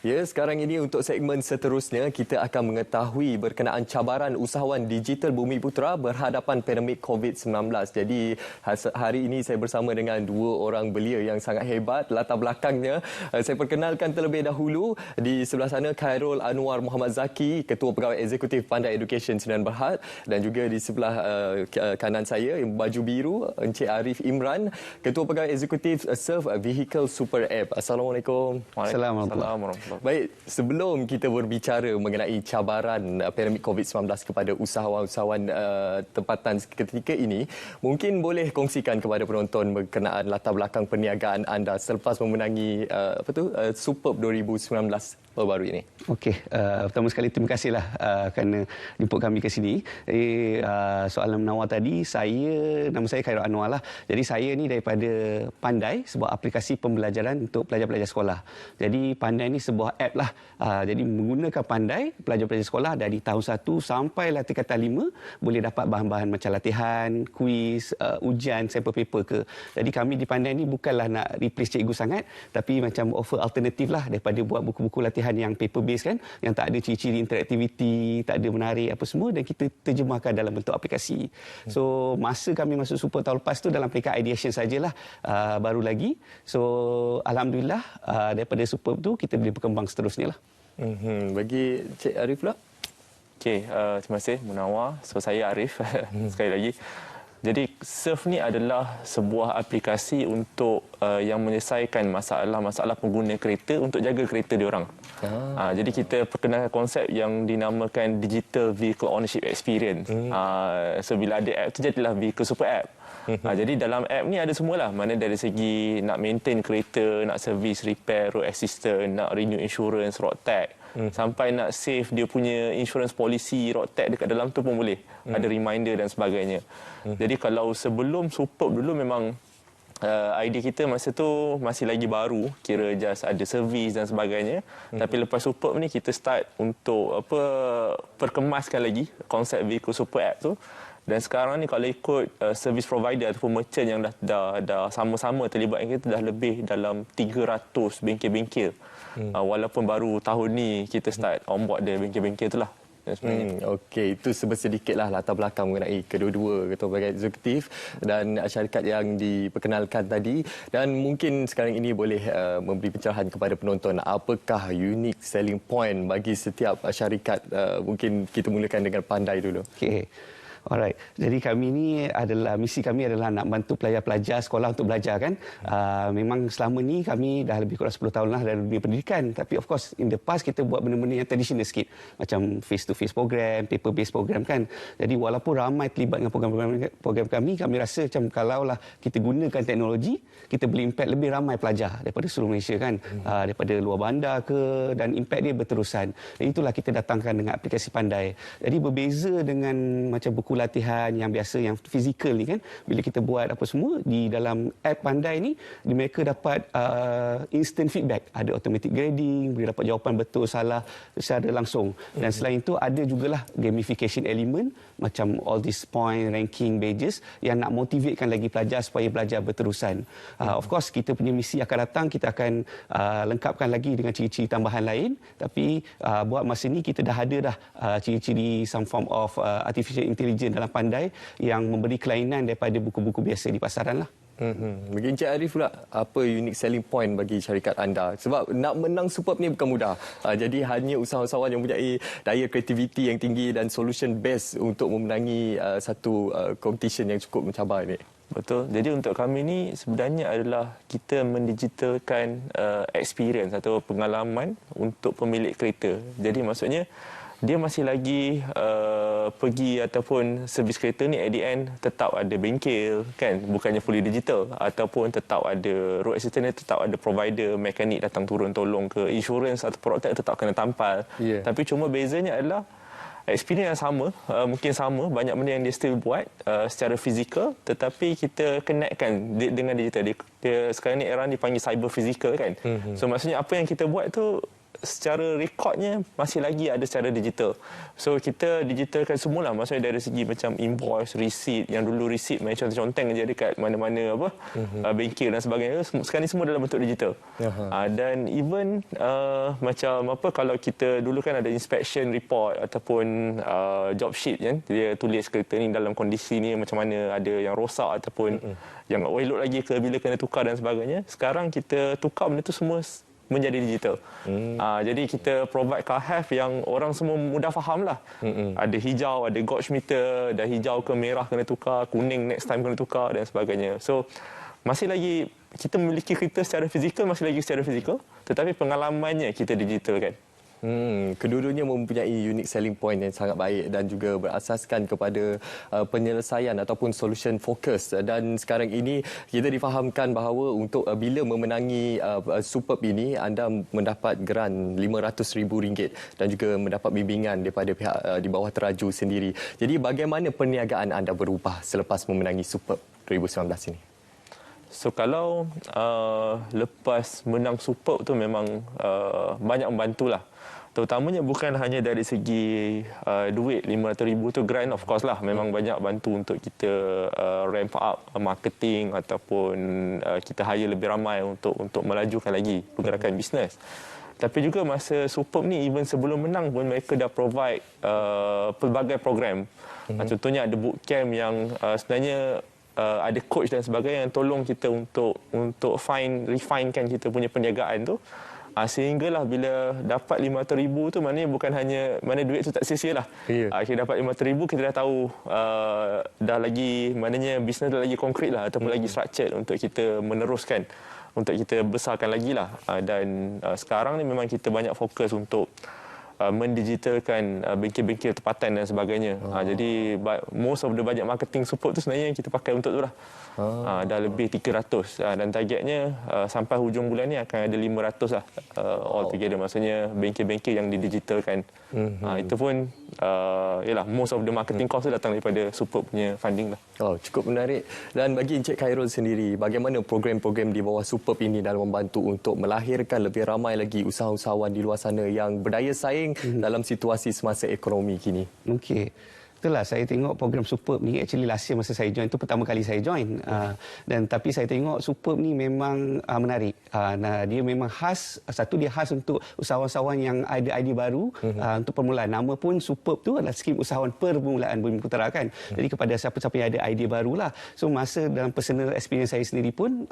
Ya, sekarang ini untuk segmen seterusnya kita akan mengetahui berkenaan cabaran usahawan digital Bumiputera berhadapan pandemik COVID-19. Jadi hari ini saya bersama dengan dua orang belia yang sangat hebat. Latar belakangnya saya perkenalkan terlebih dahulu. Di sebelah sana Khairul Anwar Muhammad Zaki, Ketua Pegawai Eksekutif Pandai Education Sdn Bhd, dan juga di sebelah kanan saya yang baju biru Encik Arif Imran, Ketua Pegawai Eksekutif Surf Vehicle Super App. Assalamualaikum. Assalamualaikum. Baik, sebelum kita berbicara mengenai cabaran pandemik COVID-19 kepada usahawan-usahawan tempatan ketika ini, mungkin boleh kongsikan kepada penonton berkenaan latar belakang perniagaan anda selepas memenangi Superb 2019 baru-baru ini. Okey, pertama sekali terima kasihlah kerana jemput kami ke sini. Soalan menawar tadi, nama saya Khairul Anwar lah. Jadi saya ni daripada Pandai, sebuah aplikasi pembelajaran untuk pelajar-pelajar sekolah. Jadi Pandai ni sebuah app lah. Jadi menggunakan Pandai, pelajar-pelajar sekolah dari tahun 1 sampailah tingkatan 5 boleh dapat bahan-bahan macam latihan, kuis, ujian, sampel paper ke. Jadi kami di Pandai ni bukanlah nak replace cikgu sangat, tapi macam offer alternatif lah daripada buat buku-buku latihan yang paper based kan, yang tak ada ciri-ciri interaktiviti, tak ada menarik apa semua, dan kita terjemahkan dalam bentuk aplikasi. So masa kami masuk Super tahun lepas tu dalam peringkat ideation sajalah, baru lagi. So alhamdulillah daripada Super tu kita boleh berkembang seterusnya lah. Bagi Cik Arif lah. Okey, terima kasih Munawar. So saya Arif sekali lagi. Jadi Surf ni adalah sebuah aplikasi untuk yang menyelesaikan masalah-masalah pengguna kereta untuk jaga kereta diorang. Jadi kita perkenalkan konsep yang dinamakan Digital Vehicle Ownership Experience. So bila ada app tu jadilah Vehicle Super App. Jadi dalam app ni ada semualah. Mana dari segi nak maintain kereta, nak service, repair, road assistance, nak renew insurance, road tag, sampai nak save dia punya insurance policy, road tag dekat dalam tu pun boleh. Ada reminder dan sebagainya. Jadi kalau sebelum Superb dulu memang idea kita masa tu masih lagi baru, kira just ada servis dan sebagainya. Tapi lepas Superb ni kita start untuk perkemaskan lagi konsep Vehicle Super App tu. Dan sekarang ni kalau ikut service provider ataupun merchant yang dah sama-sama terlibat dengan kita, dah lebih dalam 300 bengkel-bengkel. Walaupun baru tahun ni kita start onboard dia bengkel-bengkel tu lah. Okey, itu sedikitlah latar belakang mengenai kedua-dua Ketua Pegawai Eksekutif dan syarikat yang diperkenalkan tadi. Dan mungkin sekarang ini boleh memberi pencerahan kepada penonton, apakah unique selling point bagi setiap syarikat. Mungkin kita mulakan dengan Pandai dulu. Okey. Alright. Jadi misi kami adalah nak bantu pelajar-pelajar sekolah untuk belajar kan. Memang selama ni kami dah lebih kurang 10 tahun lah dalam dunia pendidikan. Tapi of course in the past kita buat benda-benda yang traditional sikit. Macam face-to-face program, paper-based program kan. Jadi walaupun ramai terlibat dengan program kami rasa macam kalaulah kita gunakan teknologi, kita boleh impact lebih ramai pelajar daripada seluruh Malaysia kan. Daripada luar bandar ke, dan impact dia berterusan. Dan itulah kita datangkan dengan aplikasi Pandai. Jadi berbeza dengan macam buku latihan yang biasa, yang fizikal ni kan, bila kita buat apa semua di dalam app Pandai ni, mereka dapat instant feedback, ada automatic grading, boleh dapat jawapan betul salah secara langsung. Dan selain itu ada jugalah gamification element macam all these point, ranking, badges yang nak motivatekan lagi pelajar supaya belajar berterusan. Of course kita punya misi akan datang, kita akan lengkapkan lagi dengan ciri-ciri tambahan lain, tapi buat masa ni kita dah ada ciri-ciri some form of artificial intelligence dalam Pandai yang memberi kelainan daripada buku-buku biasa di pasaran lah. Bagi Encik Arif pula, apa unique selling point bagi syarikat anda? Sebab nak menang Superb ni bukan mudah. Jadi hanya usahawan-usahawan yang mempunyai daya kreativiti yang tinggi dan solution base untuk memenangi satu competition yang cukup mencabar ini. Betul. Jadi untuk kami ni sebenarnya adalah kita mendigitalkan experience atau pengalaman untuk pemilik kereta. Jadi maksudnya dia masih lagi pergi ataupun servis kereta ni at the end tetap ada bengkel kan, bukannya fully digital, ataupun tetap ada road assistant, tetap ada provider, mekanik datang turun tolong ke, insurance atau produk tetap kena tampal. Tapi cuma bezanya adalah experience yang sama, mungkin sama, banyak benda yang dia still buat secara fizikal, tetapi kita connectkan dengan digital. Dia sekarang ni era dipanggil cyber physical kan. So maksudnya apa yang kita buat tu secara rekodnya masih lagi ada secara digital. So kita digitalkan semualah, maksudnya dari segi macam invoice, receipt, yang dulu receipt macam conteng je dekat mana-mana bengkel dan sebagainya, sekarang ni semua dalam bentuk digital. Dan even macam kalau kita dulu kan ada inspection report ataupun job sheet kan, dia tulis kereta ni dalam kondisi ni macam mana, ada yang rosak ataupun yang elok lagi ke, bila kena tukar dan sebagainya. Sekarang kita tukar benda tu semua menjadi digital. Jadi kita provide Carhef yang orang semua mudah faham lah. Ada hijau, ada gauge meter, dah hijau ke merah kena tukar, kuning next time kena tukar dan sebagainya. So masih lagi kita memiliki kereta secara fizikal, masih lagi secara fizikal, tetapi pengalamannya kita digitalkan. Kedua-duanya mempunyai unique selling point yang sangat baik dan juga berasaskan kepada penyelesaian ataupun solution focus. Dan sekarang ini kita difahamkan bahawa untuk bila memenangi Superb ini, anda mendapat geran RM500,000 dan juga mendapat bimbingan daripada pihak di bawah teraju sendiri. Jadi bagaimana perniagaan anda berubah selepas memenangi Superb 2019 ini? So kalau lepas menang Superb tu memang banyak membantulah. Terutamanya bukan hanya dari segi duit, RM500,000 tu grant of course lah. Memang banyak bantu untuk kita ramp up marketing ataupun kita hire lebih ramai untuk melajukan lagi pergerakan bisnes. Tapi juga masa Superb ni, even sebelum menang pun mereka dah provide pelbagai program. Contohnya ada bootcamp yang sebenarnya ada coach dan sebagainya yang tolong kita untuk refinekan kita punya perniagaan tu. Sehinggalah bila dapat RM500,000 tu, maknanya bukan hanya duit tu tak sia-sia lah. Kita dapat RM500,000, kita dah tahu dah lagi, maknanya bisnes dah lagi konkret lah ataupun lagi structured untuk kita meneruskan, untuk kita besarkan lagi lah. Dan sekarang ni memang kita banyak fokus untuk mendigitalkan bengkel-bengkel tempatan dan sebagainya. Jadi most of the budget marketing Superb tu sebenarnya yang kita pakai untuk tu lah. Dah lebih 300 dan targetnya sampai hujung bulan ni akan ada 500 lah all together, maksudnya bengkel-bengkel yang didigitalkan. Itu pun yalah, most of the marketing cost tu datang daripada Superb punya funding lah. Cukup menarik. Dan bagi Encik Khairul sendiri, bagaimana program-program di bawah Superb ini dalam membantu untuk melahirkan lebih ramai lagi usahawan di luar sana yang berdaya saing dalam situasi semasa ekonomi kini? Okey. Itulah saya tengok program Superb ni, actually last year masa saya join tu pertama kali saya join, dan tapi saya tengok Superb ni memang menarik. Dia memang khas, satu dia khas untuk usahawan-usahawan yang ada idea baru untuk permulaan. Nama pun Superb tu adalah skim usahawan permulaan Bumi Putera kan. Jadi kepada siapa-siapa yang ada idea barulah. So masa dalam personal experience saya sendiri pun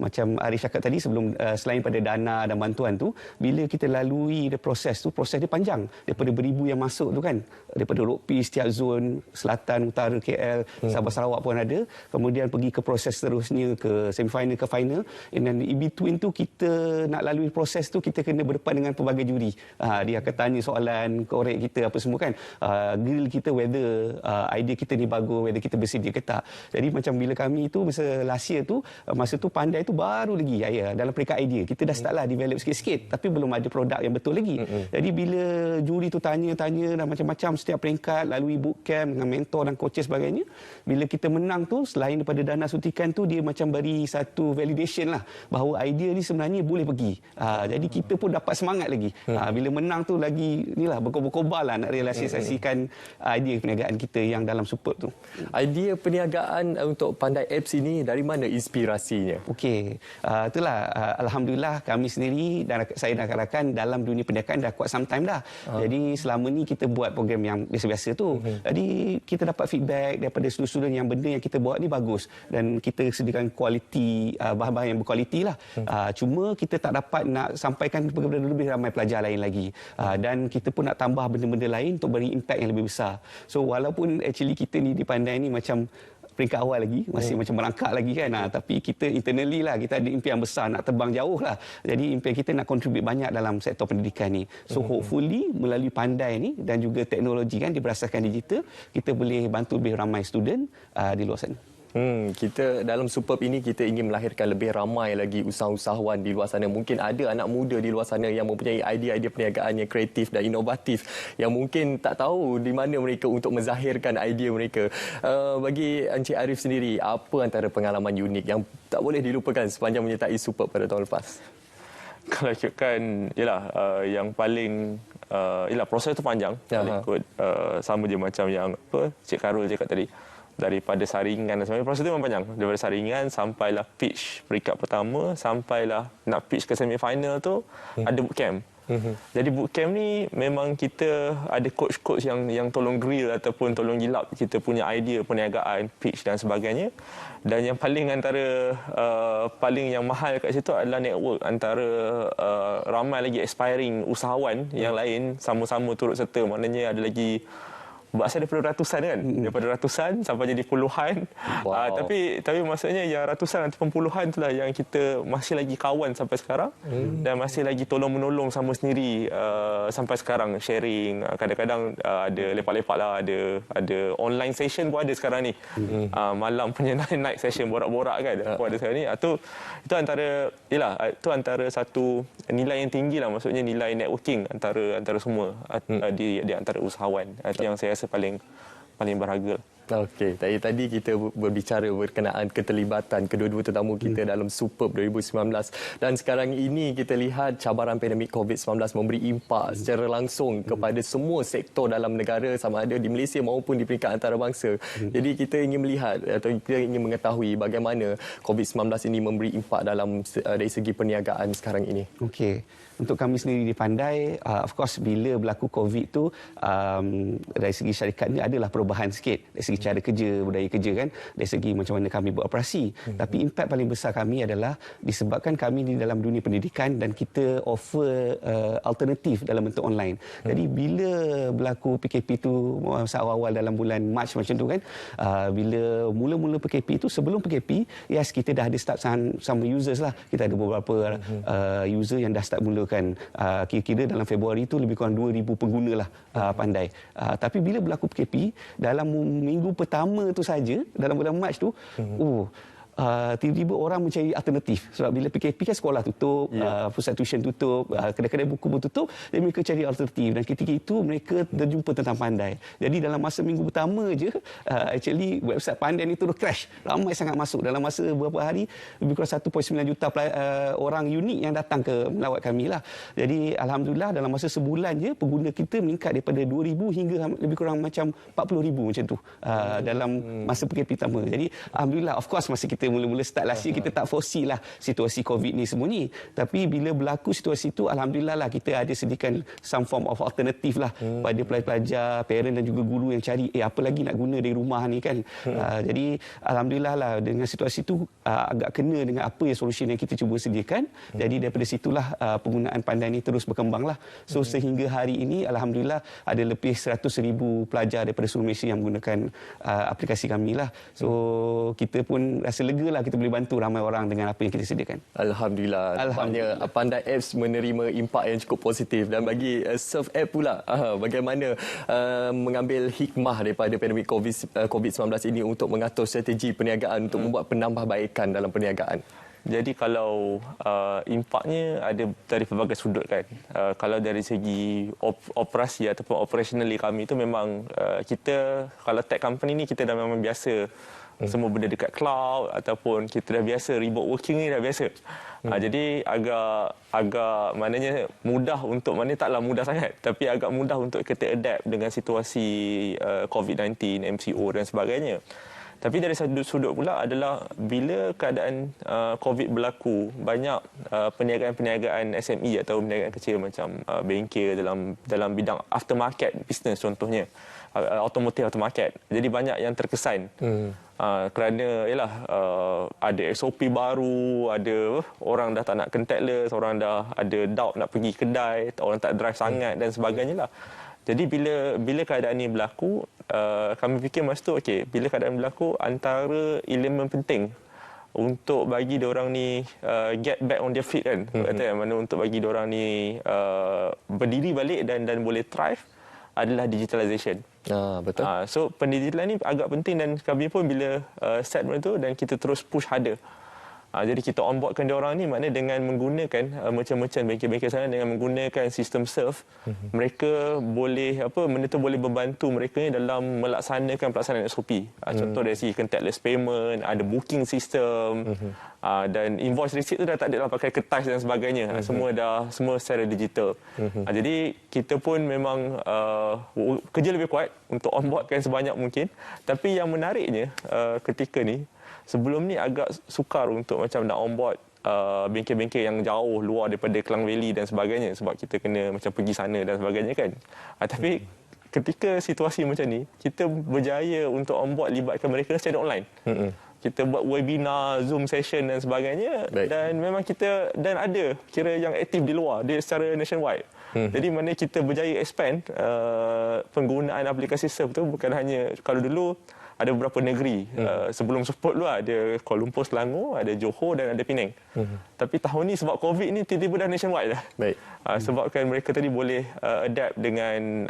macam Arif cakap tadi, sebelum selain pada dana dan bantuan tu, bila kita lalui proses dia panjang, daripada beribu yang masuk tu kan, daripada Rockpiece setiap zon, selatan, utara, KL, Sabah Sarawak pun ada. Kemudian pergi ke proses seterusnya, ke semi-final, ke final. Dan in between tu, kita nak lalui proses tu, kita kena berdepan dengan pelbagai juri. Dia akan tanya soalan, korek kita apa semua kan. Grill kita whether idea kita ni bagus, whether kita bersedia ke tak. Jadi macam bila kami tu, masa last year tu, masa tu pandai tu baru lagi dalam peringkat idea. Kita dah start lah develop sikit-sikit, tapi belum ada produk yang betul lagi. Jadi bila juri tu tanya dan macam-macam setiap peringkat, lalu bootcamp dengan mentor dan coaches sebagainya, bila kita menang tu, selain daripada dana suntikan tu, dia macam beri satu validation lah bahawa idea ni sebenarnya boleh pergi. Jadi kita pun dapat semangat lagi. Bila menang tu lagi inilah berkobar-kobar lah nak realisasikan idea perniagaan kita yang dalam Superb tu. Idea perniagaan untuk Pandai Apps ini dari mana inspirasinya? Okey, itulah alhamdulillah kami sendiri dan saya dan rakan-rakan dalam dunia perniagaan dah kuat sometime dah. Jadi selama ni kita buat program yang biasa-biasa tu. Jadi kita dapat feedback daripada student-student yang benda yang kita buat ni bagus dan kita sediakan kualiti, bahan-bahan yang berkualiti lah. Cuma kita tak dapat nak sampaikan kepada lebih ramai pelajar lain lagi. Dan kita pun nak tambah benda-benda lain untuk beri impact yang lebih besar. So walaupun actually kita ni di Pandai ni macam peringkat awal lagi, masih macam merangkak lagi kan. Tapi kita internally lah, kita ada impian besar nak terbang jauh lah. Jadi impian kita nak contribute banyak dalam sektor pendidikan ni. So hopefully melalui Pandai ni dan juga teknologi kan, berasaskan digital, kita boleh bantu lebih ramai student di luar sana. Kita dalam Superb ini kita ingin melahirkan lebih ramai lagi usahawan di luar sana. Mungkin ada anak muda di luar sana yang mempunyai idea-idea perniagaan yang kreatif dan inovatif yang mungkin tak tahu di mana mereka untuk menzahirkan idea mereka. Bagi Encik Arif sendiri, apa antara pengalaman unik yang tak boleh dilupakan sepanjang menyertai Superb pada tahun lepas? Kalau ikutkan, yang paling proses tu panjang. Kalau ikut sama je macam yang Cik Karul cakap tadi. Daripada saringan dan sebagainya, proses itu memang panjang. Daripada saringan sampailah pitch peringkat pertama, sampailah nak pitch ke semi-final tu, ada bootcamp. Jadi bootcamp ni memang kita ada coach-coach yang tolong grill ataupun tolong gilap kita punya idea perniagaan, pitch dan sebagainya. Dan yang paling paling yang mahal kat situ adalah network antara ramai lagi aspiring usahawan yang lain sama-sama turut serta. Maknanya ada lagi Bahasa daripada ratusan kan, daripada ratusan sampai jadi puluhan. Tapi maksudnya yang ratusan ataupun puluhan itulah yang kita masih lagi kawan sampai sekarang dan masih lagi tolong menolong sama sendiri sampai sekarang, sharing. Kadang-kadang ada lepak-lepak lah, ada online session pun ada sekarang ni. Malam punya night session borak-borak kan pun ada sekarang ni. Itu antara satu nilai yang tinggi lah, maksudnya nilai networking antara semua di antara usahawan. Itu yang saya rasa paling berharga. Okey, tadi kita berbicara berkenaan keterlibatan kedua-dua tetamu kita dalam Superb 2019 dan sekarang ini kita lihat cabaran pandemik COVID-19 memberi impak secara langsung kepada semua sektor dalam negara sama ada di Malaysia maupun di peringkat antarabangsa. Jadi kita ingin melihat atau kita ingin mengetahui bagaimana COVID-19 ini memberi impak dari segi perniagaan sekarang ini. Okey. Untuk kami sendiri di Pandai, of course bila berlaku COVID tu dari segi syarikat ni adalah perubahan sikit dari segi cara kerja, budaya kerja kan, dari segi macam mana kami beroperasi. Tapi impak paling besar kami adalah disebabkan kami di dalam dunia pendidikan dan kita offer alternatif dalam bentuk online. Jadi bila berlaku PKP tu masa awal-awal dalam bulan Mac macam tu kan, bila mula-mula PKP tu, sebelum PKP, yes kita dah ada start sama users lah. Kita ada beberapa user yang dah start mula kan, kira-kira dalam Februari itu lebih kurang 2,000 pengguna lah Pandai. Tapi bila berlaku PKP, dalam minggu pertama tu saja, dalam bulan Mac tu, tiba-tiba orang mencari alternatif. Sebab bila PKP kan sekolah tutup, pusat tuition tutup, kedai-kedai buku pun tutup, dan mereka cari alternatif. Dan ketika itu mereka terjumpa tentang Pandai. Jadi dalam masa minggu pertama je, actually website Pandai ni terus crash. Ramai sangat masuk. Dalam masa beberapa hari, lebih kurang 1.9 juta orang unik yang datang ke melawat kami lah. Jadi Alhamdulillah dalam masa sebulan je, pengguna kita meningkat daripada 2,000 hingga lebih kurang macam 40,000 macam tu. Dalam masa PKP pertama. Jadi Alhamdulillah, of course masa kita mula-mula start last year, kita tak foresee lah situasi COVID ni semua ni. Tapi bila berlaku situasi itu, Alhamdulillah lah kita ada sediakan some form of alternatif lah pada pelajar-pelajar, parent dan juga guru yang cari apa lagi nak guna dari rumah ni kan. Jadi Alhamdulillah lah dengan situasi itu agak kena dengan apa yang solusi yang kita cuba sediakan. Jadi daripada situlah penggunaan Pandai ni terus berkembang lah. So sehingga hari ini Alhamdulillah ada lebih 100,000 pelajar daripada seluruh Malaysia yang menggunakan aplikasi kami lah. So kita pun rasa lega lah kita boleh bantu ramai orang dengan apa yang kita sediakan. Alhamdulillah. Nampaknya Pandai Apps menerima impak yang cukup positif. Dan bagi Surf App pula, bagaimana mengambil hikmah daripada pandemik COVID-19 ini untuk mengatur strategi perniagaan untuk membuat penambahbaikan dalam perniagaan? Jadi kalau impaknya ada dari pelbagai sudut kan. Kalau dari segi operasi ataupun operationally kami itu memang kita, kalau tech company ni kita dah memang biasa semua benda dekat cloud ataupun kita dah biasa remote working ni dah biasa. Jadi agak maknanya mudah untuk, maknanya taklah mudah sangat tapi agak mudah untuk kita adapt dengan situasi COVID-19, MCO dan sebagainya. Tapi dari sudut pula adalah bila keadaan COVID berlaku, banyak perniagaan-perniagaan SME atau perniagaan kecil macam bengkel dalam bidang aftermarket business contohnya, automotive aftermarket. Jadi banyak yang terkesan kerana ada SOP baru, ada orang dah tak nak contactless, orang dah ada doubt nak pergi kedai, orang tak drive sangat dan sebagainya lah. Jadi bila keadaan ini berlaku, kami fikir masa tu bila keadaan berlaku, antara elemen penting untuk bagi diorang ni get back on their feet kan, mana untuk bagi diorang ni berdiri balik dan boleh thrive adalah digitalization. Betul. So pendigitalan ni agak penting dan kami pun bila set benda tu dan kita terus push harder. Jadi kita onboardkan diorang ni maknanya dengan menggunakan merchant-merchant bengkel-bengkel sana dengan menggunakan sistem surf, mereka boleh benda tu boleh membantu mereka ni dalam melaksanakan pelaksanaan SOP. Contoh dari segi contactless payment, ada booking system, dan invoice receipt tu dah tak ada lah pakai kertas dan sebagainya. Semua secara digital. Jadi kita pun memang kerja lebih kuat untuk onboardkan sebanyak mungkin. Tapi yang menariknya ketika ni, sebelum ni agak sukar untuk macam nak onboard bengkel-bengkel yang jauh luar daripada Klang Valley dan sebagainya sebab kita kena macam pergi sana dan sebagainya kan. Tapi ketika situasi macam ni, kita berjaya untuk onboard, libatkan mereka secara online. Kita buat webinar, Zoom session dan sebagainya. Baik. Dan memang kita ada kira yang aktif di luar, dia secara nationwide. Jadi mana kita berjaya expand penggunaan aplikasi surf tu bukan hanya kalau dulu ada beberapa negeri sebelum support dulu ada Kuala Lumpur, Selangor, ada Johor dan ada Penang. Tapi tahun ni sebab COVID ni tiba-tiba dah nationwide dah. Baik. Sebabkan mereka tadi boleh adapt dengan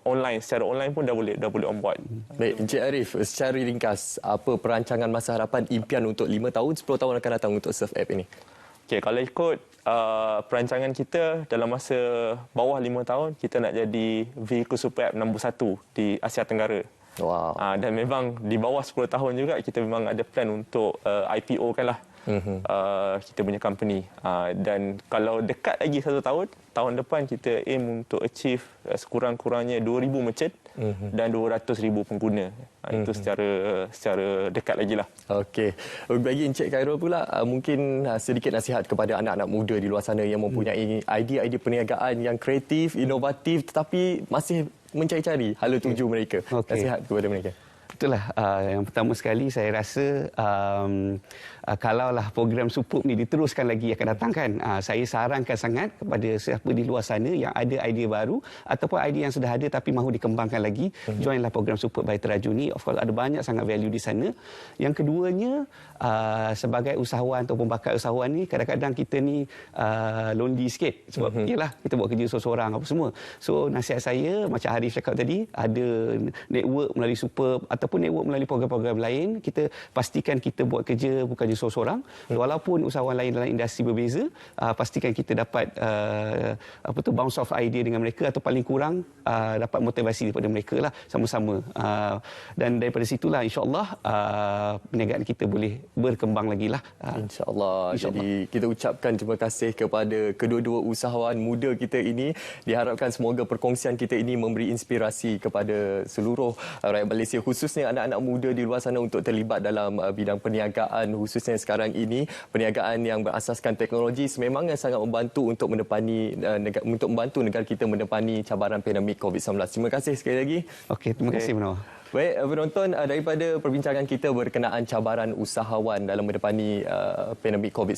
online, secara online pun dah boleh onboard. Baik, Encik Arif, secara ringkas, apa perancangan masa harapan impian untuk 5 tahun, 10 tahun akan datang untuk Surf App ini? Okay, kalau ikut perancangan kita dalam masa bawah 5 tahun, kita nak jadi vehicle super app nombor 1 di Asia Tenggara. Wow. Dan memang di bawah 10 tahun juga kita memang ada plan untuk IPO kan lah. Kita punya company. Dan kalau dekat lagi 1 tahun, tahun depan kita aim untuk achieve sekurang-kurangnya 2,000 merchant dan 200,000 pengguna. Itu secara dekat lagi lah. Okey. Bagi Encik Khairul pula, mungkin sedikit nasihat kepada anak-anak muda di luar sana yang mempunyai idea-idea perniagaan yang kreatif, inovatif tetapi masih mencari-cari hala tuju mereka. Nasihat kepada mereka. Itulah yang pertama sekali saya rasa kalaulah program Supup ni diteruskan lagi akan datang kan, saya sarankan sangat kepada siapa di luar sana yang ada idea baru ataupun idea yang sudah ada tapi mahu dikembangkan lagi, joinlah program Supup by Teraju ni. Of course ada banyak sangat value di sana. Yang keduanya, sebagai usahawan ataupun bakal usahawan ni kadang-kadang kita ni lonely sikit sebab yalah kita buat kerja seorang apa semua. So nasihat saya macam Arif cakap tadi, ada network melalui Supup ataupun network melalui program-program lain, kita pastikan kita buat kerja bukan seorang. Walaupun usahawan lain dalam industri berbeza, pastikan kita dapat bounce off idea dengan mereka atau paling kurang dapat motivasi daripada mereka lah sama-sama. Dan daripada situlah insya-Allah perniagaan kita boleh berkembang lagi lah. InsyaAllah. Jadi kita ucapkan terima kasih kepada kedua-dua usahawan muda kita ini. Diharapkan semoga perkongsian kita ini memberi inspirasi kepada seluruh rakyat Malaysia, khususnya anak-anak muda di luar sana untuk terlibat dalam bidang perniagaan, khususnya sekarang ini perniagaan yang berasaskan teknologi sememangnya sangat membantu untuk membantu negara kita mendepani cabaran pandemik COVID-19. Terima kasih sekali lagi. Okey, terima kasih Munawar. Baik, penonton, daripada perbincangan kita berkenaan cabaran usahawan dalam mendepani pandemik COVID-19